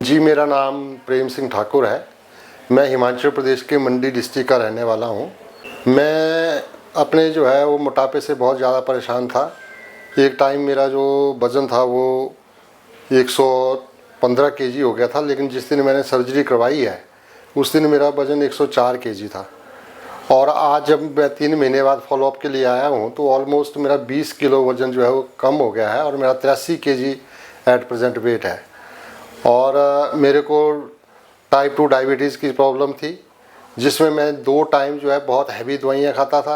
जी, मेरा नाम प्रेम सिंह ठाकुर है। मैं हिमाचल प्रदेश के मंडी डिस्ट्रिक्ट का रहने वाला हूँ। मैं अपने जो है वो मोटापे से बहुत ज़्यादा परेशान था। एक टाइम मेरा जो वज़न था वो 115 केजी हो गया था, लेकिन जिस दिन मैंने सर्जरी करवाई है उस दिन मेरा वज़न 104 केजी था। और आज जब मैं 3 महीने बाद फॉलोअप के लिए आया हूँ तो ऑलमोस्ट मेरा 20 किलो वज़न जो है वो कम हो गया है और मेरा 83 केजी एट प्रेजेंट वेट है। और मेरे को टाइप 2 डायबिटीज़ की प्रॉब्लम थी, जिसमें मैं 2 टाइम जो है बहुत हैवी दवाइयाँ खाता था,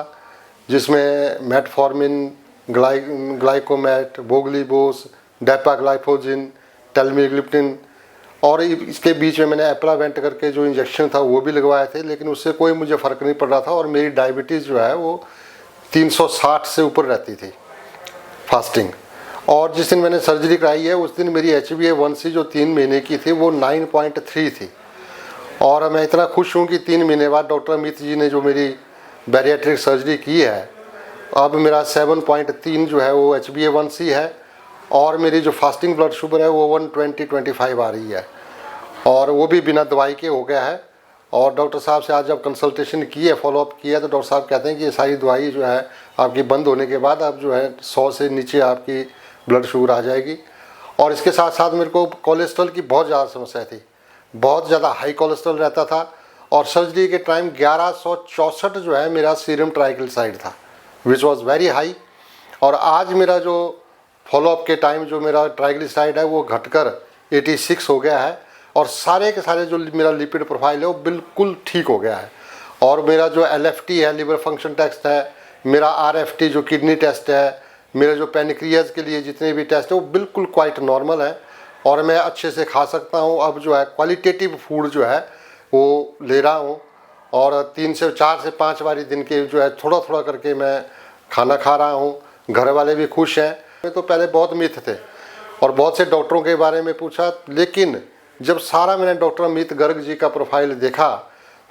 जिसमें मेटफॉर्मिन, ग्लाइकोमेट, वोगलीबोस, डेपाग्लाइफोजिन, टेलमीग्लिप्टिन और इसके बीच में मैंने एप्लावेंट करके जो इंजेक्शन था वो भी लगवाए थे, लेकिन उससे कोई मुझे फ़र्क नहीं पड़ रहा था। और मेरी डायबिटीज़ जो है वो 360 से ऊपर रहती थी फास्टिंग। और जिस दिन मैंने सर्जरी कराई है उस दिन मेरी HbA1c जो 3 महीने की थी वो 9.3 थी। और मैं इतना खुश हूँ कि 3 महीने बाद डॉक्टर अमित जी ने जो मेरी बैरिएट्रिक सर्जरी की है, अब मेरा 7.3 जो है वो HbA1c है और मेरी जो फास्टिंग ब्लड शुगर है वो 120/25 आ रही है, और वो भी बिना दवाई के हो गया है। और डॉक्टर साहब से आज जब कंसल्टेशन की है, फॉलोअप किया, तो डॉक्टर साहब कहते हैं कि ये सारी दवाई जो है आपकी बंद होने के बाद अब जो है 100 से नीचे आपकी ब्लड शुगर आ जाएगी। और इसके साथ साथ मेरे को कोलेस्ट्रॉल की बहुत ज़्यादा समस्या थी, बहुत ज़्यादा हाई कोलेस्ट्रॉल रहता था। और सर्जरी के टाइम 1164 जो है मेरा सीरम ट्राइग्लिसराइड था, विच वॉज वेरी हाई। और आज मेरा जो फॉलोअप के टाइम जो मेरा ट्राइग्लिसराइड है वो घटकर 86 हो गया है, और सारे के सारे जो मेरा लिपिड प्रोफाइल है वो बिल्कुल ठीक हो गया है। और मेरा जो LFT है, लिवर फंक्शन टेस्ट है, मेरा RFT जो किडनी टेस्ट है, मेरे जो पैनक्रियाज के लिए जितने भी टेस्ट है वो बिल्कुल क्वाइट नॉर्मल है, और मैं अच्छे से खा सकता हूँ। अब जो है क्वालिटेटिव फूड जो है वो ले रहा हूँ, और 3 से 4 से 5 बारी दिन के जो है थोड़ा थोड़ा करके मैं खाना खा रहा हूँ। घर वाले भी खुश हैं। मैं तो पहले बहुत मिथ थे और बहुत से डॉक्टरों के बारे में पूछा, लेकिन जब सारा मैंने डॉक्टर अमित गर्ग जी का प्रोफाइल देखा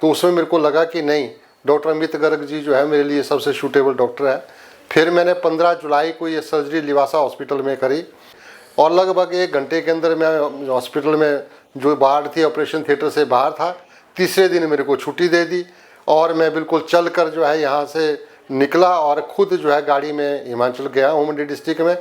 तो उसमें मेरे को लगा कि नहीं, डॉक्टर अमित गर्ग जी जो है मेरे लिए सबसे सूटेबल डॉक्टर है। फिर मैंने 15 जुलाई को ये सर्जरी लिवासा हॉस्पिटल में करी, और लगभग 1 घंटे के अंदर मैं हॉस्पिटल में जो बाहर थी, ऑपरेशन थिएटर से बाहर था। तीसरे दिन मेरे को छुट्टी दे दी और मैं बिल्कुल चल कर जो है यहाँ से निकला और खुद जो है गाड़ी में हिमाचल गया हूँ, मंडी डिस्ट्रिक्ट में।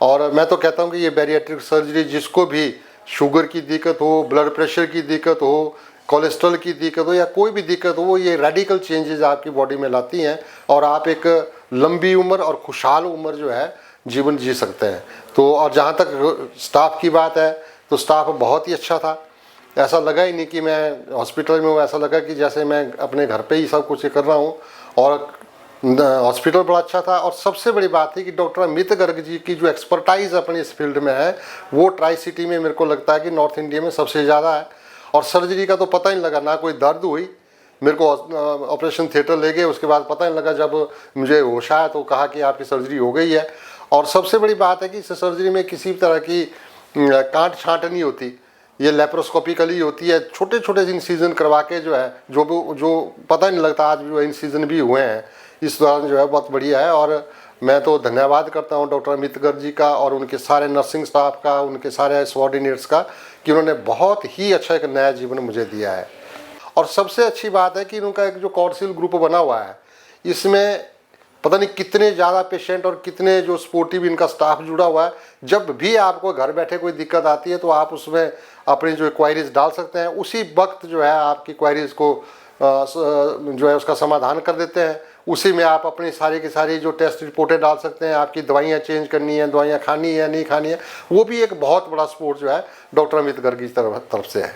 और मैं तो कहता हूँ कि ये बैरिएट्रिक सर्जरी जिसको भी शुगर की दिक्कत हो, ब्लड प्रेशर की दिक्कत हो, कोलेस्ट्रॉल की दिक्कत हो या कोई भी दिक्कत हो, ये रेडिकल चेंजेस आपकी बॉडी में लाती हैं और आप एक लंबी उम्र और खुशहाल उम्र जो है जीवन जी सकते हैं। तो और जहाँ तक स्टाफ की बात है तो स्टाफ बहुत ही अच्छा था। ऐसा लगा ही नहीं कि मैं हॉस्पिटल में हूँ, ऐसा लगा कि जैसे मैं अपने घर पे ही सब कुछ कर रहा हूँ। और हॉस्पिटल बड़ा अच्छा था। और सबसे बड़ी बात थी कि डॉक्टर अमित गर्ग जी की जो एक्सपर्टाइज अपनी इस फील्ड में है वो ट्राई सिटी में मेरे को लगता है कि नॉर्थ इंडिया में सबसे ज़्यादा है। और सर्जरी का तो पता ही नहीं लगा, ना कोई दर्द हुई। मेरे को ऑपरेशन थिएटर ले गए, उसके बाद पता नहीं लगा, जब मुझे होश आया तो कहा कि आपकी सर्जरी हो गई है। और सबसे बड़ी बात है कि इस सर्जरी में किसी तरह की काट छाँट नहीं होती, ये लेप्रोस्कोपिकली होती है। छोटे छोटे इंसिजन करवा के जो है जो पता नहीं लगता, आज जो इंसिजन भी हुए हैं इस दौरान जो है बहुत बढ़िया है। और मैं तो धन्यवाद करता हूं डॉक्टर अमित गर्ग जी का और उनके सारे नर्सिंग स्टाफ का, उनके सारे सबऑर्डिनेट्स का, कि उन्होंने बहुत ही अच्छा एक नया जीवन मुझे दिया है। और सबसे अच्छी बात है कि उनका एक जो कौंसिल ग्रुप बना हुआ है, इसमें पता नहीं कितने ज़्यादा पेशेंट और कितने जो स्पोर्टिव इनका स्टाफ जुड़ा हुआ है। जब भी आपको घर बैठे कोई दिक्कत आती है तो आप उसमें अपनी जो क्वायरीज डाल सकते हैं, उसी वक्त जो है आपकी क्वायरीज को जो है उसका समाधान कर देते हैं। उसी में आप अपनी सारी की सारी जो टेस्ट रिपोर्टें डाल सकते हैं, आपकी दवाइयाँ चेंज करनी है, दवाइयाँ खानी है नहीं खानी है, वो भी एक बहुत बड़ा सपोर्ट जो है डॉक्टर अमित गर्ग की तरफ से है।